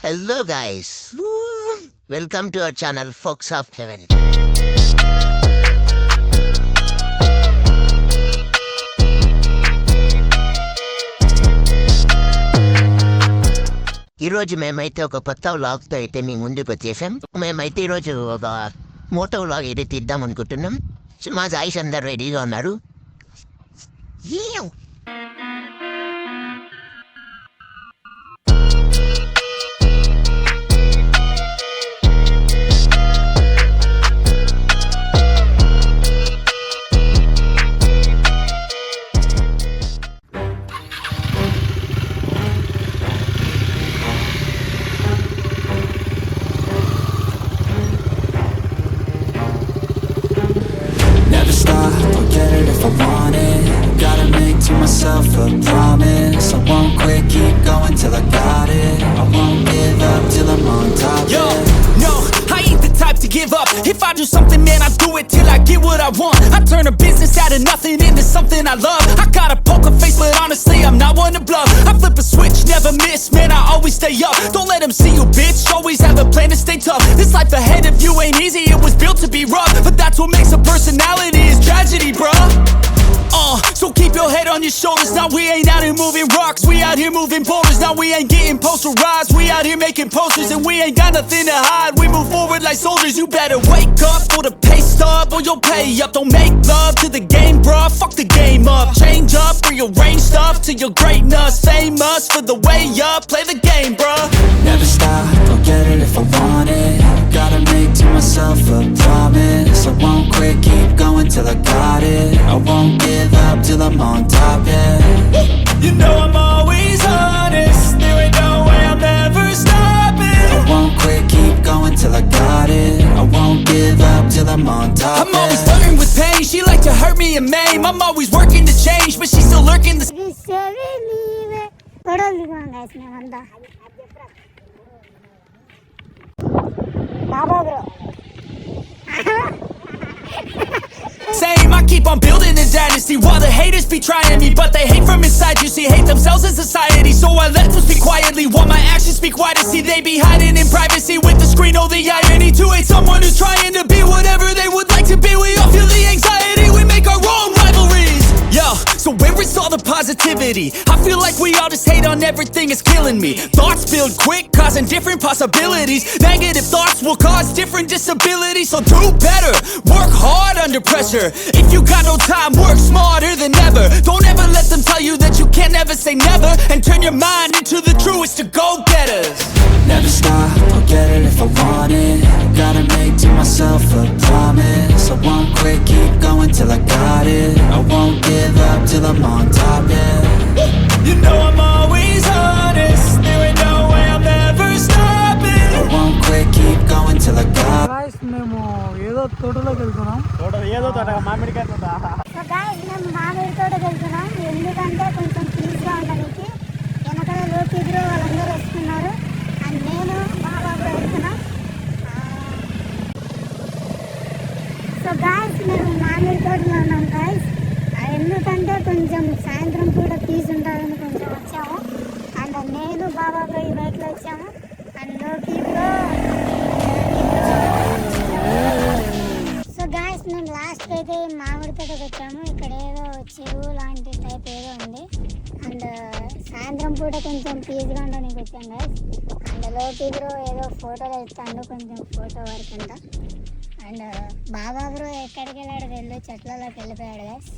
Hello guys, welcome to our channel Folks of Heaven. ఈరోజు మేమైతే ఒక కొత్త వ్లాగ్తో అయితే మీ ముందుకు వచ్చేసాం. మేమైతే ఈరోజు ఒక మోటో వ్లాగ్ అయితే తీద్దాం అనుకుంటున్నాం. మా జాయిస్ అందరు రెడీగా ఉన్నారు. I'll get it if I want it. Gotta make to myself a promise. I won't quit, keep going till I got it. I won't give up till I'm on top. Yo, no, I ain't the type to give up. If I do something, man, I do it till I get what I want. I turn a business out of nothing into something I love. I got a poker face, but honestly, I'm not one to bluff. I flip a switch, never miss, man, I always stay up. Don't let them see you, bitch, always have a plan to stay tough. This life ahead of you ain't easy, it was built to be rough. But that's what makes a personality, is tragedy, bruh. So keep your head on your shoulders. Now we ain't out here moving rocks, we out here moving boulders. Now we ain't getting posterized, we out here making posters. And we ain't got nothing to hide, we move forward like soldiers. You better wake up for the pay stub or you'll pay up. Don't make love to the game, bruh, fuck the game up. Change up, rearrange stuff to your greatness. Famous for the way up, play the game, bruh. Never stop, I'll get it if I want it. Gotta make to myself a promise. I won't quit, keep going till I got it. I won't give up till I'm on top, yeah. You know I'm always honest, there ain't no way I'm ever stopping. I won't quit, keep going till I got it. I won't give up till I'm on top, I'm always flirting with pain, she like to hurt me and maim. I'm always working to change, but she's still lurking the same. I keep on building a dynasty while the haters be trying me, but they hate from inside. You see, hate themselves in society, so I let them speak quietly while my actions speak wider. See, they be hiding in privacy with the screen. Oh, the irony to hate someone who's trying to be whatever they would like to be. We all feel the anxiety, we make our own rivalries. Yo, so where is all the positivity? I feel like we all just hate on everything, it's killing me. Thoughts build quick, causing different possibilities. Negative thoughts will cause different disabilities. So do better, work hard under pressure. If you got no time, work smarter than ever. Don't ever let them tell you that you can't ever say never. And turn your mind into the truest to go-getters. Never stop, I'll get it if I want it. Gotta make to myself a promise. I won't quit, keep going till I got it. I won't give up till I'm on top, yeah. You know I'm always honest, there ain't no way I'm ever stopping. I won't quit, keep going till I got it. Guys మేము ఏదో తోటలోకి వెళ్తున్నాం. మామిడికాయ తోట. So guys మేము మామిడి తోటకి వెళ్తున్నాం. ఎందుకంటే కొంచెం పీస్గా ఉండడానికి వెనకాల లోకి ఎదురు వాళ్ళందరూ వస్తున్నారు. అండ్ నేను బాబా వెళ్తున్నాం. సో గాయ్స్ మేము మామిడి తోటలో ఉన్నాం గాయ్స్. ఎందుకంటే కొంచెం సాయంత్రం కూడా పీస్ ఉంటుందని కొంచెం వచ్చాము. అండ్ నేను బాబా ఈ బైక్లో వచ్చాము. అండ్ లోకి సో గాయస్ మేము లాస్ట్ అయితే మామిడి తోటకి వచ్చాము. ఇక్కడ ఏదో చెరువు లాంటి టైప్ ఏదో ఉంది. అండ్ సాయంత్రం పూట కొంచెం పీస్గా ఉండడానికి వచ్చాం గాయస్. అండ్ లోకి బ్రో ఏదో ఫోటోలు ఇస్తాడు, కొంచెం ఫోటో వర్క్ అంట. అండ్ బాబా బ్రో ఎక్కడికి వెళ్ళాడు, చెట్లలోకి వెళ్ళిపోయాడు గాయస్.